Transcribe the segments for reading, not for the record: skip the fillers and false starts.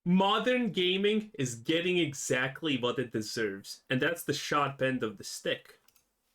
Modern gaming is getting exactly what it deserves, and that's the sharp end of the stick.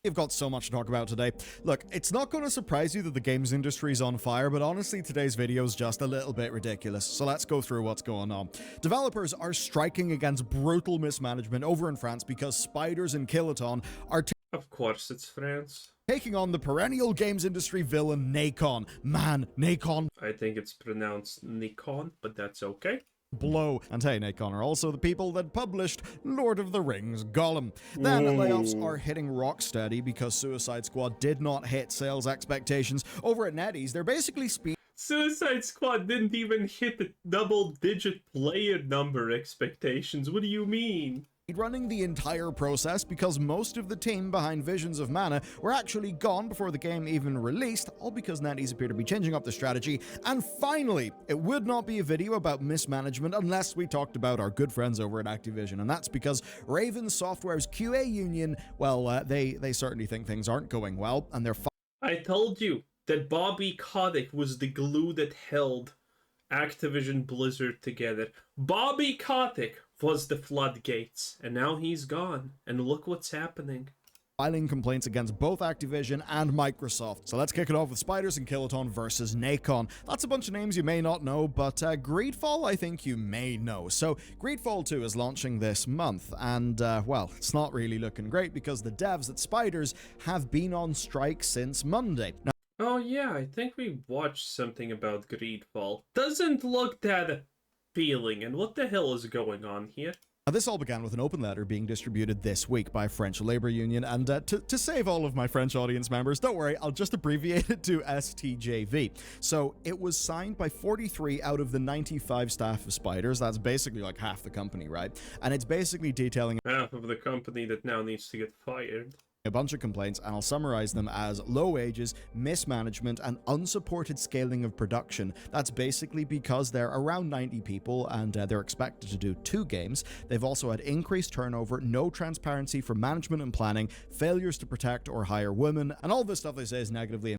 We've got so much to talk about today. Look, it's not going to surprise you that the games industry is on fire, but honestly, today's video is just a little bit ridiculous. So let's go through what's going on. Developers are striking against brutal mismanagement over in France because Spiders and Kiloton are Of course it's France. taking on the perennial games industry villain Nacon. Man, Nacon I think it's pronounced Nacon, but that's okay. blow. And hey, Nacon are also the people that published Lord of the Rings Gollum. Then layoffs are hitting Rocksteady because Suicide Squad did not hit sales expectations. Over at NetEase, they're basically Suicide Squad didn't even hit the double-digit player number expectations. What do you mean? running the entire process because most of the team behind Visions of Mana were actually gone before the game even released, all because NetEase appear to be changing up the strategy. And finally, it would not be a video about mismanagement unless we talked about our good friends over at Activision, and that's because Raven Software's QA union, well, they certainly think things aren't going well, and they're I told you that Bobby Kotick was the glue that held Activision Blizzard together. Bobby Kotick was the floodgates, and now he's gone, and look what's happening. Filing complaints against both Activision and Microsoft. So let's kick it off with Spiders and Kiloton versus Nacon. That's a bunch of names you may not know, but Greedfall I think you may know. So Greedfall 2 is launching this month, and well, it's not really looking great because the devs at Spiders have been on strike since Monday. Now, oh yeah, I think we watched something about Greedfall. Doesn't look that appealing, and what the hell is going on here? This all began with an open letter being distributed this week by French labor union, and to save all of my French audience members, don't worry, I'll just abbreviate it to STJV. So it was signed by 43 out of the 95 staff of Spiders. That's basically like half the company, right? And it's basically detailing half of the company that now needs to get fired. A bunch of complaints, and I'll summarize them as low wages, mismanagement, and unsupported scaling of production. That's basically because they're around 90 people and they're expected to do 2 games. They've also had increased turnover, no transparency for management and planning, failures to protect or hire women, and all this stuff they say is negatively.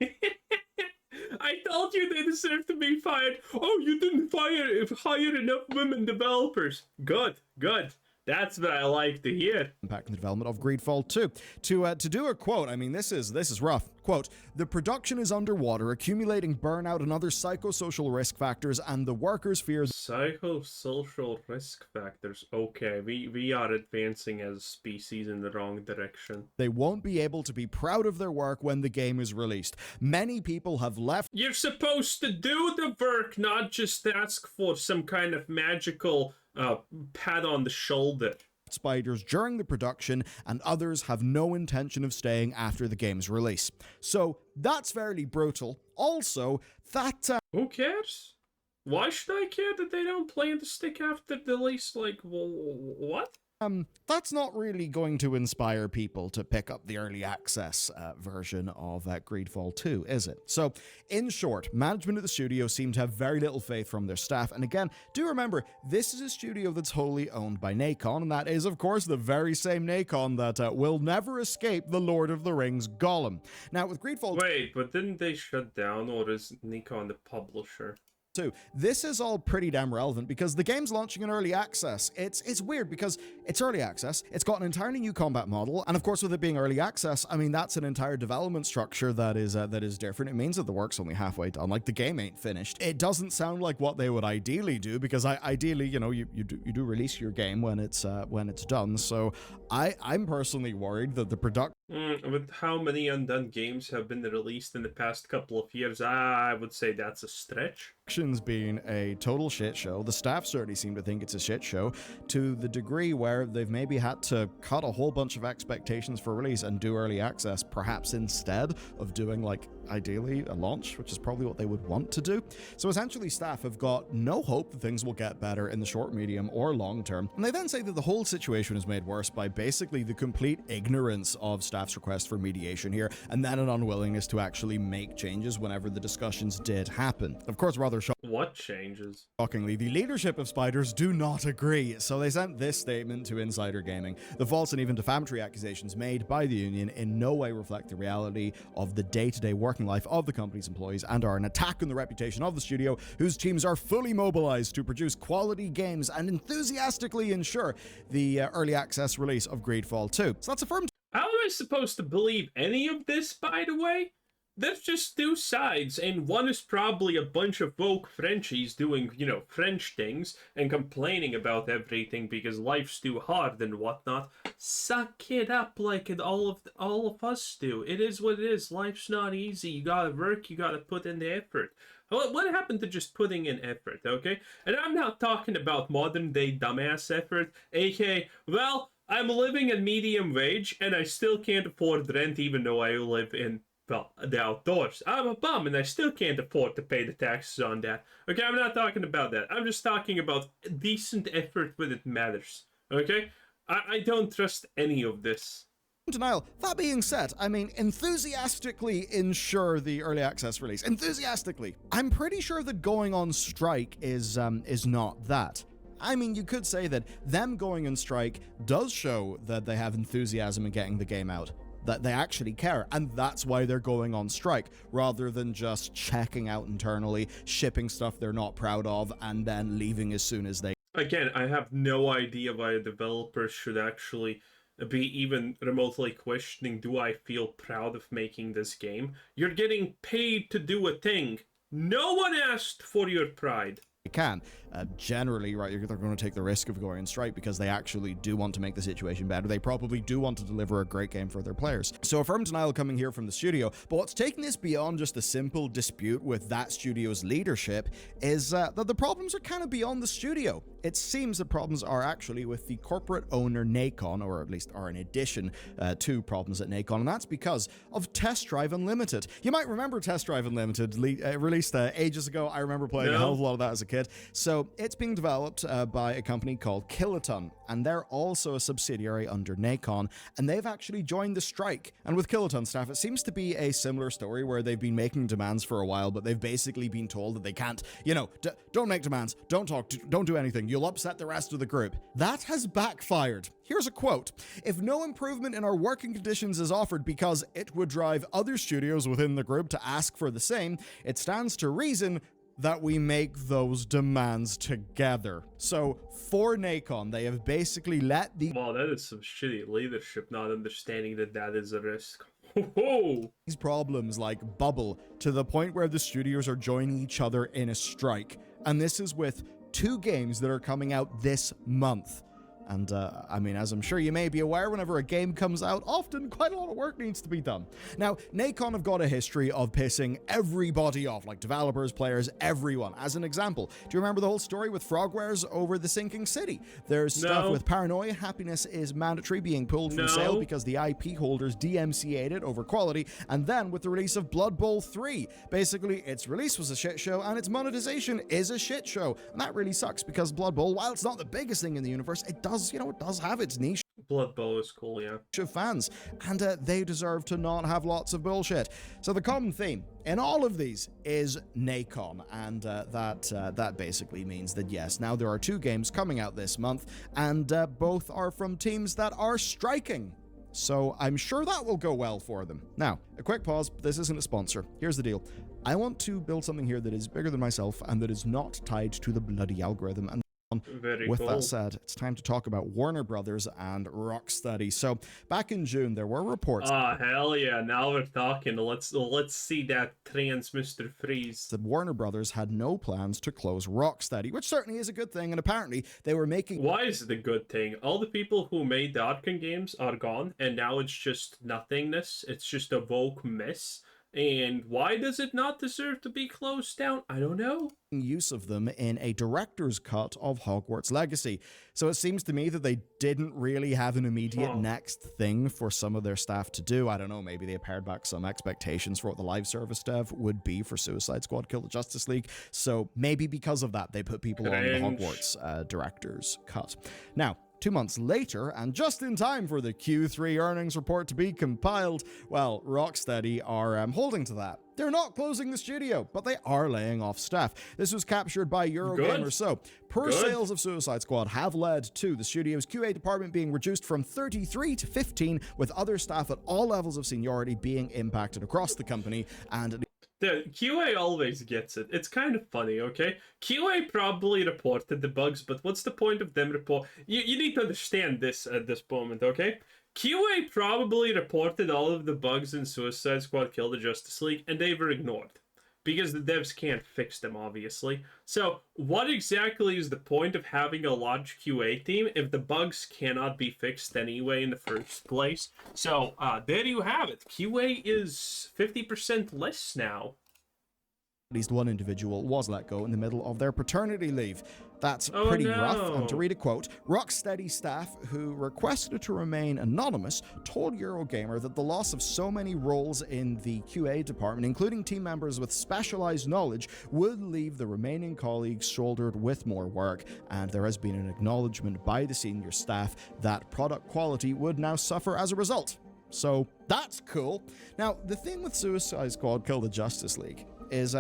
I told you they deserve to be fired. Oh, you didn't hire enough women developers. Good, good. That's what I like to hear. Impacting the development of Greedfall 2. To do a quote, I mean, this is rough. Quote, the production is underwater, accumulating burnout and other psychosocial risk factors, and the workers fear... Psychosocial risk factors. Okay, we are advancing as a species in the wrong direction. They won't be able to be proud of their work when the game is released. Many people have left... You're supposed to do the work, not just ask for some kind of magical... pat on the shoulder. Spiders during the production, and others have no intention of staying after the game's release. So that's fairly brutal. Also, that who cares? Why should I care that they don't play the stick after the release? Like, what? That's not really going to inspire people to pick up the early access version of Greedfall 2, is it? So, in short, management of the studio seem to have very little faith from their staff. And again, do remember, this is a studio that's wholly owned by Nacon, and that is, of course, the very same Nacon that will never escape the Lord of the Rings Gollum. Now, with Greedfall... Wait, but didn't they shut down, or is Nacon the publisher? Too. This is all pretty damn relevant because the game's launching in early access. It's weird because it's early access, it's got an entirely new combat model, and of course with it being early access, I mean that's an entire development structure that is different. It means that the work's only halfway done, like the game ain't finished. It doesn't sound like what they would ideally do because ideally, you know, you do release your game when it's done. So I'm personally worried that the production with how many undone games have been released in the past couple of years, I would say that's a stretch. Being a total shit show. The staff certainly seem to think it's a shit show to the degree where they've maybe had to cut a whole bunch of expectations for release and do early access, perhaps instead of doing, like, ideally a launch, which is probably what they would want to do. So essentially staff have got no hope that things will get better in the short, medium, or long term. And they then say that the whole situation is made worse by basically the complete ignorance of staff's request for mediation here, and then an unwillingness to actually make changes whenever the discussions did happen. Of course, rather what changes? Shockingly, the leadership of Spiders do not agree, so they sent this statement to Insider Gaming. The false and even defamatory accusations made by the union in no way reflect the reality of the day-to-day work working life of the company's employees and are an attack on the reputation of the studio, whose teams are fully mobilized to produce quality games and enthusiastically ensure the early access release of Greedfall 2. So that's a firm... How am I supposed to believe any of this, by the way? There's just two sides, and one is probably a bunch of woke Frenchies doing, French things and complaining about everything because life's too hard and whatnot. Suck it up like all of us do. It is what it is. Life's not easy. You gotta work. You gotta put in the effort. What happened to just putting in effort, okay? And I'm not talking about modern day dumbass effort, aka, well, I'm living at medium wage and I still can't afford rent even though I live in, well, the outdoors. I'm a bum and I still can't afford to pay the taxes on that. Okay, I'm not talking about that. I'm just talking about decent effort when it matters. Okay? I don't trust any of this. Denial. That being said, I mean, enthusiastically ensure the early access release. Enthusiastically. I'm pretty sure that going on strike is not that. I mean, you could say that them going on strike does show that they have enthusiasm in getting the game out, that they actually care, and that's why they're going on strike, rather than just checking out internally, shipping stuff they're not proud of, and then leaving as soon as they... Again, I have no idea why developers should actually be even remotely questioning, do I feel proud of making this game? You're getting paid to do a thing. No one asked for your pride. Can. Generally, right, they're going to take the risk of going on strike because they actually do want to make the situation better. They probably do want to deliver a great game for their players. So a firm denial coming here from the studio, but what's taking this beyond just a simple dispute with that studio's leadership is that the problems are kind of beyond the studio. It seems the problems are actually with the corporate owner Nacon, or at least are in addition to problems at Nacon, and that's because of Test Drive Unlimited. You might remember Test Drive Unlimited, released ages ago. I remember playing a hell of a lot of that as a kid. So it's being developed by a company called Kiloton, and they're also a subsidiary under Nacon, and they've actually joined the strike. And with Kiloton staff, it seems to be a similar story where they've been making demands for a while, but they've basically been told that they can't, don't make demands, don't talk, don't do anything, you'll upset the rest of the group. That has backfired. Here's a quote: "If no improvement in our working conditions is offered because it would drive other studios within the group to ask for the same, it stands to reason that we make those demands together." So, for Nacon, they have basically let the... Wow, that is some shitty leadership, not understanding that is a risk. These problems like bubble to the point where the studios are joining each other in a strike. And this is with 2 games that are coming out this month. And, I mean, as I'm sure you may be aware, whenever a game comes out, often quite a lot of work needs to be done. Now, Nacon have got a history of pissing everybody off, like developers, players, everyone. As an example, do you remember the whole story with Frogwares over the sinking city? There's stuff with Paranoia, Happiness is Mandatory being pulled from sale because the IP holders DMCA'd it over quality, and then with the release of Blood Bowl 3, basically, its release was a shit show, and its monetization is a shit show. And that really sucks, because Blood Bowl, while it's not the biggest thing in the universe, it does have its niche Blood Bowl is cool, yeah, of fans, and they deserve to not have lots of bullshit. So the common theme in all of these is Nacon, and that basically means that yes, now there are 2 games coming out this month, and both are from teams that are striking. So I'm sure that will go well for them. Now, a quick pause. This isn't a sponsor. Here's the deal. I want to build something here that is bigger than myself and that is not tied to the bloody algorithm. And with that said, it's time to talk about Warner Brothers and Rocksteady. So, back in June, there were reports... Ah, hell yeah, now we're talking. Let's see that trans Mr. Freeze. That Warner Brothers had no plans to close Rocksteady, which certainly is a good thing, and apparently they were making... Why is it a good thing? All the people who made the Nacon games are gone, and now it's just nothingness. It's just a woke mess. And why does it not deserve to be closed down? I don't know. Use of them in a director's cut of Hogwarts Legacy. So it seems to me that they didn't really have an immediate next thing for some of their staff to do. I don't know, maybe they pared back some expectations for what the live service dev would be for Suicide Squad Kill the Justice League. So maybe because of that, they put people on the Hogwarts director's cut. Now, 2 months later, and just in time for the Q3 earnings report to be compiled, well, Rocksteady are holding to that. They're not closing the studio, but they are laying off staff. This was captured by Eurogamer. So, sales of Suicide Squad have led to the studio's QA department being reduced from 33 to 15, with other staff at all levels of seniority being impacted across the company, and the QA always gets it. It's kind of funny, okay? QA probably reported the bugs, but what's the point of them report? You need to understand this at this moment, okay? QA probably reported all of the bugs in Suicide Squad Kill the Justice League, and they were ignored. Because the devs can't fix them, obviously. So, what exactly is the point of having a large QA team if the bugs cannot be fixed anyway in the first place? So, there you have it. QA is 50% less now. At least one individual was let go in the middle of their paternity leave. That's pretty rough, and to read a quote, Rocksteady staff who requested to remain anonymous told Eurogamer that the loss of so many roles in the QA department, including team members with specialized knowledge, would leave the remaining colleagues shouldered with more work, and there has been an acknowledgement by the senior staff that product quality would now suffer as a result. So that's cool. Now, the thing with Suicide Squad Kill the Justice League is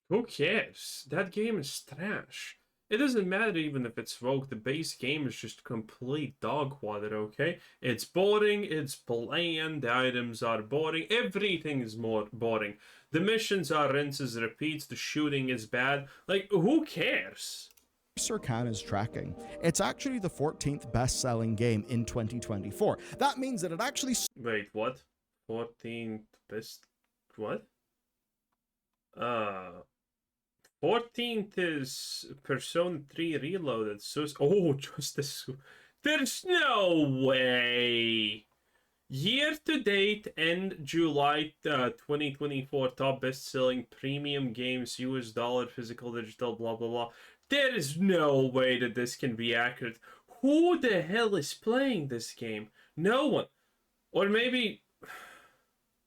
who cares? That game is trash. It doesn't matter even if it's Rogue. The base game is just complete dog water, okay? It's boring, it's bland, the items are boring, everything is more boring. The missions are rinses, repeats, the shooting is bad. Like, who cares? Sir Khan is tracking. It's actually the 14th best-selling game in 2024. That means that it actually... Wait, what? 14th best... What? 14th is Persona 3 Reloaded. So, Justice. There's no way. Year to date, end July 2024, top best-selling premium games, US dollar, physical, digital, blah, blah, blah. There is no way that this can be accurate. Who the hell is playing this game? No one. Or maybe...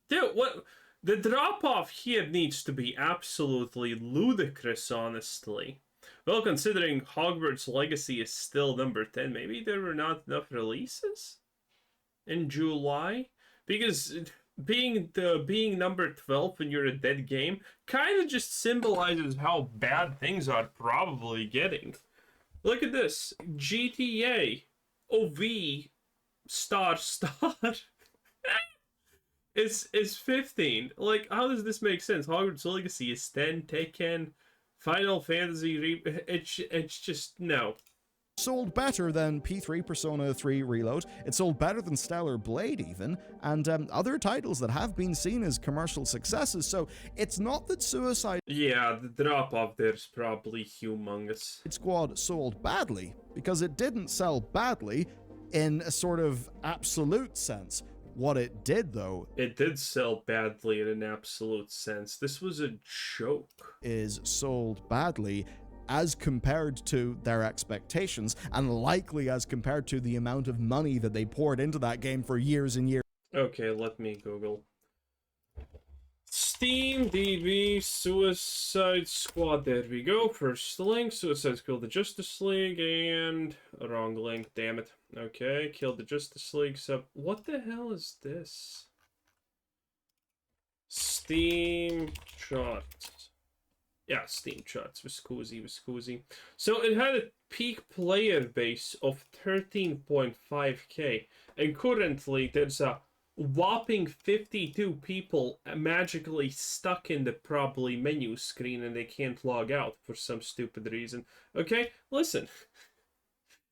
Dude, what... The drop-off here needs to be absolutely ludicrous, honestly. Well, considering Hogwarts Legacy is still number 10, maybe there were not enough releases in July? Because being number 12 when you're a dead game kind of just symbolizes how bad things are probably getting. Look at this. GTA OV star It's 15. Like, how does this make sense? Hogwarts Legacy is 10. Tekken, Final Fantasy it's just no. Sold better than P3 Persona 3 Reload. It sold better than Stellar Blade even, and other titles that have been seen as commercial successes. So it's not that Suicide... Yeah, the drop off there's probably humongous. Squad sold badly because it didn't sell badly in a sort of absolute sense. What it did, though... It did sell badly in an absolute sense. This was a joke. ...is sold badly as compared to their expectations, and likely as compared to the amount of money that they poured into that game for years and years. Okay, let me Google. Steam DB Suicide Squad. There we go. First link. Suicide Squad the Justice League, and wrong link. Damn it. Okay, Kill the Justice League sub. What the hell is this? Steam charts. Yeah, Steam charts. Viscusi. So it had a peak player base of 13.5k, and currently there's a whopping 52 people magically stuck in the probably menu screen and they can't log out for some stupid reason. Okay, listen.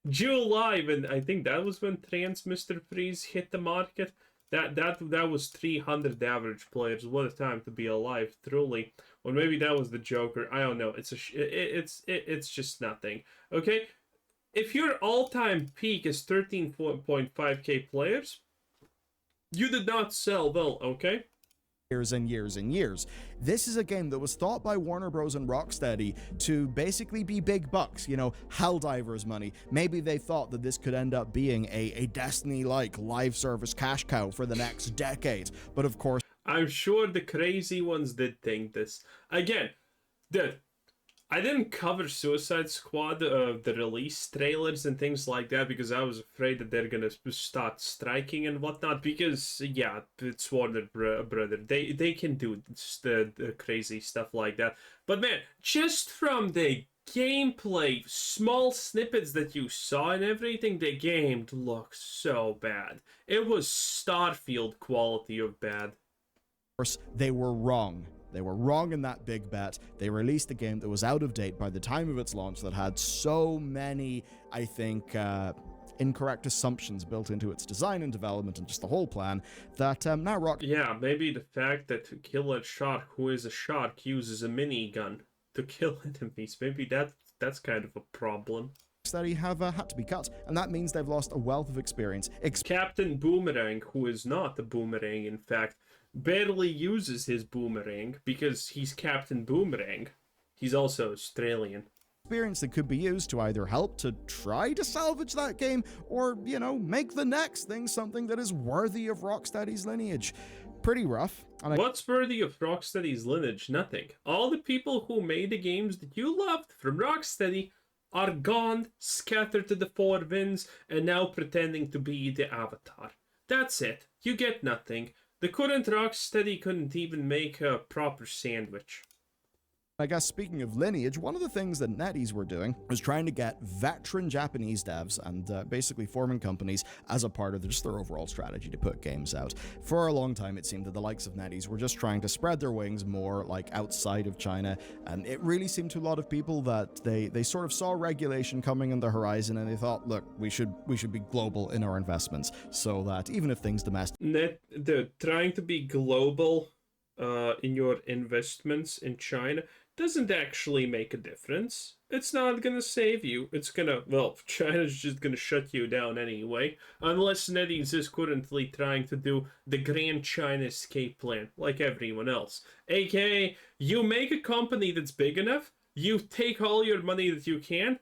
July, when I think that was when Trans Mr. Freeze hit the market. That was 300 average players. What a time to be alive, truly. Or maybe that was the Joker. I don't know. It's just nothing. Okay, if your all-time peak is 13.5k players, you did not sell well, okay? Years and years and years. This is a game that was thought by Warner Bros. And Rocksteady to basically be big bucks, you know, Helldivers money. Maybe they thought that this could end up being a Destiny-like live service cash cow for the next decade. But of course... I'm sure the crazy ones did think this. Again, I didn't cover Suicide Squad, the release trailers and things like that, because I was afraid that they're gonna start striking and whatnot. Because yeah, it's Warner Brother. They can do the crazy stuff like that. But man, just from the gameplay, small snippets that you saw and everything, the game looked so bad. It was Starfield quality of bad. Of course, they were wrong. They were wrong in that big bet. They released a game that was out of date by the time of its launch, that had so many, I think, incorrect assumptions built into its design and development and just the whole plan, that now Rock... Yeah, maybe the fact that Killer Shark, who is a shark, uses a minigun to kill enemies, maybe that's kind of a problem. Rocksteady have had to be cut, and that means they've lost a wealth of experience. Captain Boomerang, who is not a boomerang, in fact, barely uses his boomerang because he's Captain Boomerang. He's also Australian. Experience that could be used to either help to try to salvage that game, or, you know, make the next thing something that is worthy of Rocksteady's lineage. Pretty rough. And what's worthy of Rocksteady's lineage? Nothing. All the people who made the games that you loved from Rocksteady are gone, scattered to the four winds, and now pretending to be the Avatar. That's it. You get nothing. The current Rocksteady couldn't even make a proper sandwich. I guess speaking of lineage, one of the things that NetEase were doing was trying to get veteran Japanese devs and basically forming companies as a part of just their overall strategy to put games out. For a long time, it seemed that the likes of NetEase were just trying to spread their wings more like outside of China, and it really seemed to a lot of people that they sort of saw regulation coming on the horizon, and they thought, look, we should be global in our investments, so that even if things domestic... Trying to be global in your investments in China doesn't actually make a difference. It's not gonna save you. It's gonna, well, China's just gonna shut you down anyway, unless NetEase is currently trying to do the Grand China Escape Plan, like everyone else. AKA, you make a company that's big enough, you take all your money that you can,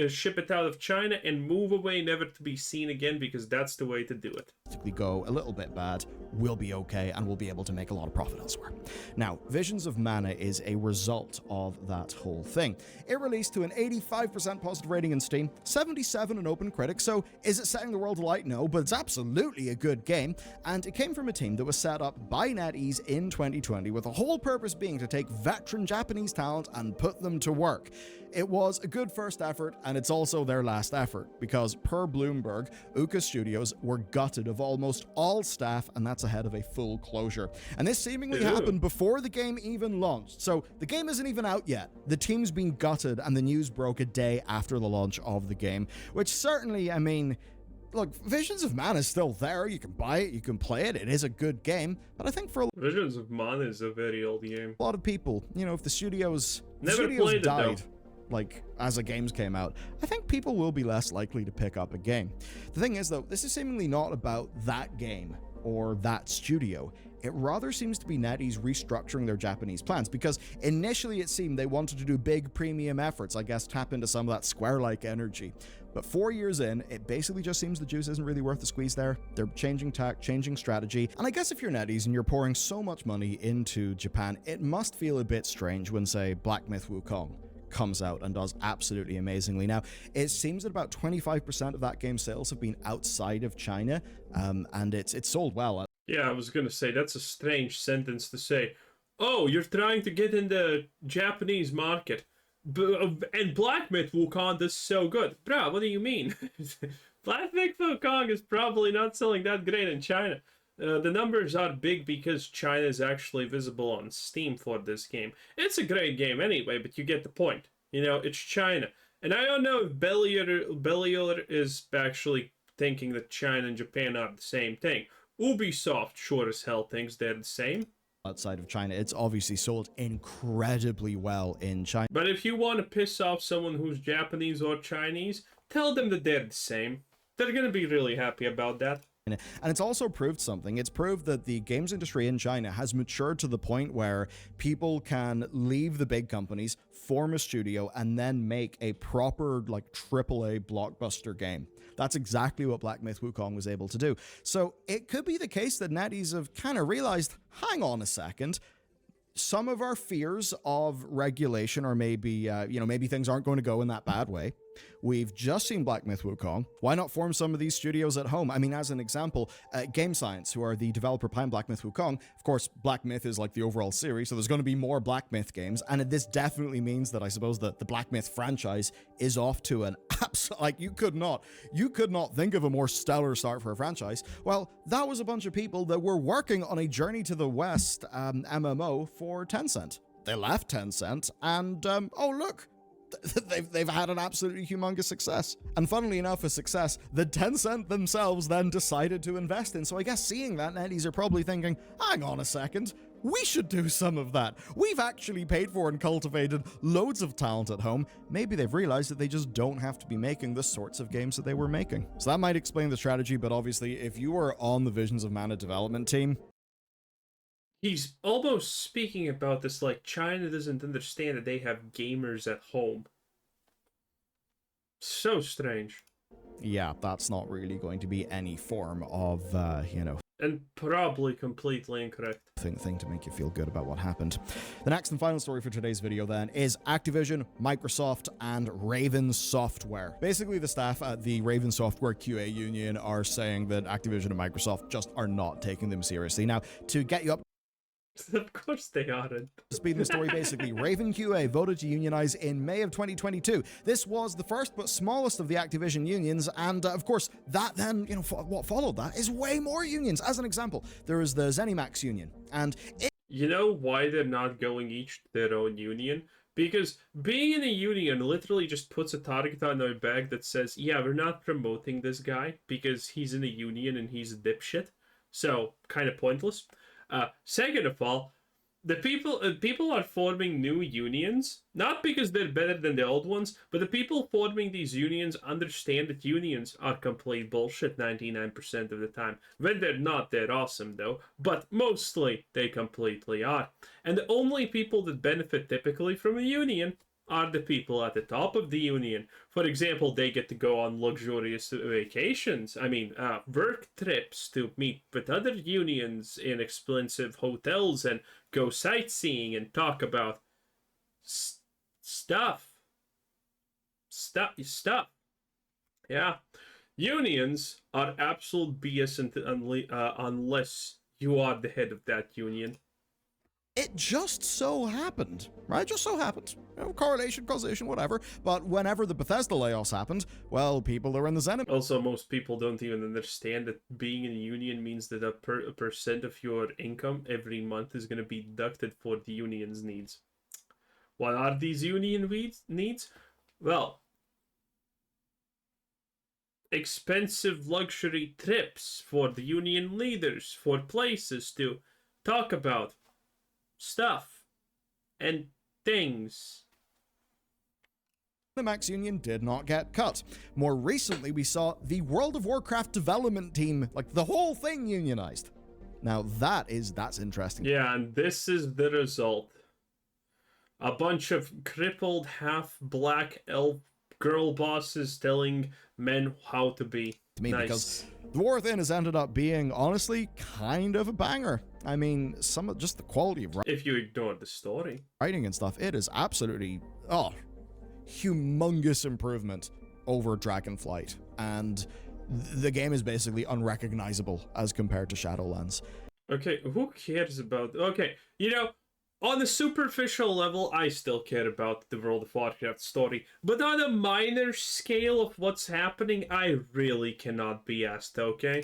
ship it out of China, and move away, never to be seen again, because that's the way to do it. We go a little bit bad, we'll be okay, and we'll be able to make a lot of profit elsewhere. Now, Visions of Mana is a result of that whole thing. It released to an 85% positive rating in Steam, 77 on OpenCritic, so is it setting the world alight? No, but it's absolutely a good game, and it came from a team that was set up by NetEase in 2020, with the whole purpose being to take veteran Japanese talent and put them to work. It was a good first effort, and it's also their last effort, because per Bloomberg, Uka Studios were gutted of almost all staff, and that's ahead of a full closure. And this seemingly happened before the game even launched, so the game isn't even out yet. The team's been gutted, and the news broke a day after the launch of the game, which certainly, I mean... Look, Visions of Mana is still there. You can buy it, you can play it. It is a good game, but I think for Visions of Mana is a very old game. A lot of people, you know, if the studios Played died, it, though. like as the games came out, I think people will be less likely to pick up a game. The thing is, though, this is seemingly not about that game or that studio. It rather seems to be NetEase restructuring their Japanese plans, because initially it seemed they wanted to do big premium efforts, I guess tap into some of that Square-like energy. But 4 years in, it basically just seems the juice isn't really worth the squeeze there. They're changing tack, changing strategy, and I guess if you're NetEase and you're pouring so much money into Japan, it must feel a bit strange when, say, Black Myth Wukong comes out and does absolutely amazingly. Now, it seems that about 25% of that game's sales have been outside of China, and it's sold well. Yeah, I was gonna say, that's a strange sentence to say. Oh, you're trying to get in the Japanese market, and Black Myth Wukong does so good. Bruh, what do you mean? Black Myth Wukong is probably not selling that great in China. The numbers are big because China is actually visible on Steam for this game. It's a great game anyway, but you get the point. You know, it's China. And I don't know if Belial is actually thinking that China and Japan are the same thing. Ubisoft sure as hell thinks they're the same. Outside of China, it's obviously sold incredibly well in China. But if you want to piss off someone who's Japanese or Chinese, tell them that they're the same. They're gonna be really happy about that. And it's also proved something. It's proved that the games industry in China has matured to the point where people can leave the big companies, form a studio, and then make a proper, like, AAA blockbuster game. That's exactly what Black Myth Wukong was able to do. So it could be the case that NetEase have kind of realized, hang on a second, some of our fears of regulation, or maybe, maybe things aren't going to go in that bad way. We've just seen Black Myth Wukong. Why not form some of these studios at home? I mean, as an example, Game Science, who are the developer behind Black Myth Wukong, of course, Black Myth is like the overall series, so there's going to be more Black Myth games, and this definitely means that I suppose that the Black Myth franchise is off to an absolute, like, you could not think of a more stellar start for a franchise. Well, that was a bunch of people that were working on a Journey to the West MMO for Tencent. They left Tencent, and oh look, they've had an absolutely humongous success. And funnily enough, a success that Tencent themselves then decided to invest in. So I guess seeing that, NetEase are probably thinking, hang on a second, we should do some of that. We've actually paid for and cultivated loads of talent at home. Maybe they've realized that they just don't have to be making the sorts of games that they were making. So that might explain the strategy, but obviously if you are on the Visions of Mana development team, he's almost speaking about this like China doesn't understand that they have gamers at home. So strange. Yeah, that's not really going to be any form of, And probably completely incorrect. Thing to make you feel good about what happened. The next and final story for today's video then is Activision, Microsoft, and Raven Software. Basically, the staff at the Raven Software QA union are saying that Activision and Microsoft just are not taking them seriously. Now, to get you up of course they aren't. Speed in the story, basically, Raven QA voted to unionize in May of 2022. This was the first but smallest of the Activision unions, and of course, that then, what followed that is way more unions. As an example, there is the ZeniMax union, and you know why they're not going each their own union? Because being in a union literally just puts a target on their back that says, yeah, we're not promoting this guy because he's in a union and he's a dipshit. So, kind of pointless. Second of all, the people are forming new unions, not because they're better than the old ones, but the people forming these unions understand that unions are complete bullshit 99% of the time. When they're not, they're awesome though, but mostly they completely are. And the only people that benefit typically from a union are the people at the top of the union. For example, they get to go on luxurious vacations. Work trips to meet with other unions in expensive hotels and go sightseeing and talk about stuff. Yeah. Unions are absolute BS unless you are the head of that union. It just so happened, right? Just so happened. Correlation, causation, whatever. But whenever the Bethesda layoffs happened, well, people are in the Zen. Also, most people don't even understand that being in a union means that a percent of your income every month is going to be deducted for the union's needs. What are these union needs? Well, expensive luxury trips for the union leaders, for places to talk about stuff and things. The Max Union did not get cut. More recently, we saw the World of Warcraft development team, like the whole thing, unionized. Now that's interesting. Yeah, and this is the result. A bunch of crippled half-black elf girl bosses telling men how to be. To me, nice. Because the War Within has ended up being, honestly, kind of a banger. I mean, some of just the quality of if you ignore the story, writing and stuff, it is absolutely, humongous improvement over Dragonflight. And the game is basically unrecognizable as compared to Shadowlands. Okay, who cares about... Okay, on a superficial level, I still care about the World of Warcraft story. But on a minor scale of what's happening, I really cannot be asked, okay?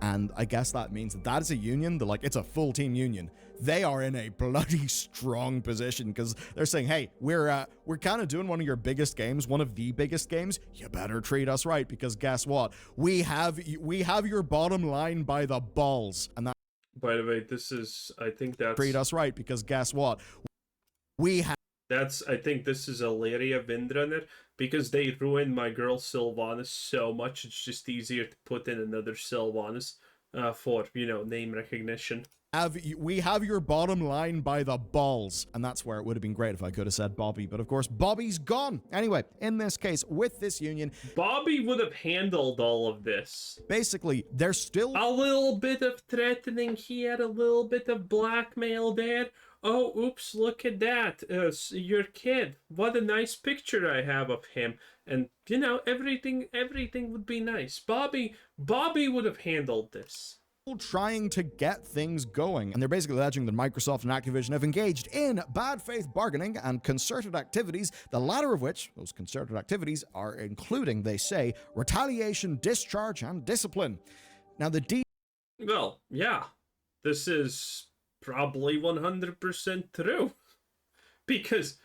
And I guess that means that is a union, it's a full team union. They are in a bloody strong position because they're saying, hey, we're kind of doing one of your biggest games, one of the biggest games. You better treat us right because guess what? We have your bottom line by the balls. And that, by the way, I think that's... Treat us right because guess what? I think this is Aleria Windrunner because they ruined my girl Sylvanas so much. It's just easier to put in another Sylvanas for, name recognition. We have your bottom line by the balls. And that's where it would have been great if I could have said Bobby. But of course, Bobby's gone. Anyway, in this case, with this union... Bobby would have handled all of this. Basically, there's still... A little bit of threatening here, a little bit of blackmail there. oh, oops, look at that. Your kid. What a nice picture I have of him. And, you know, everything would be nice. Bobby would have handled this. Trying to get things going. And they're basically alleging that Microsoft and Activision have engaged in bad faith bargaining and concerted activities, the latter of which, those concerted activities, are including, they say, retaliation, discharge, and discipline. Now, Well, yeah, this is probably 100% true. Because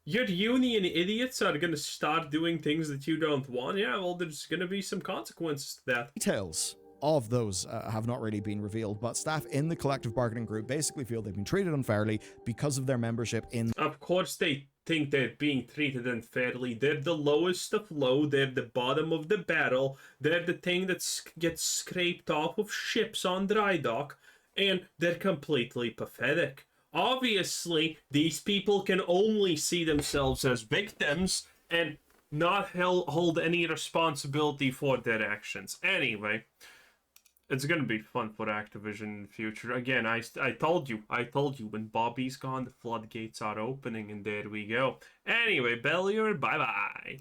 your union idiots are going to start doing things that you don't want. Yeah, well, there's going to be some consequences to that. details of those have not really been revealed, but staff in the collective bargaining group basically feel they've been treated unfairly because of their membership in... Of course they think they're being treated unfairly. They're the lowest of low. They're the bottom of the barrel. They're the thing that gets scraped off of ships on dry dock, and they're completely pathetic. Obviously, these people can only see themselves as victims and not hold any responsibility for their actions. Anyway, it's gonna be fun for Activision in the future. Again, I told you, when Bobby's gone, the floodgates are opening, and there we go. Anyway, Bellier, bye-bye.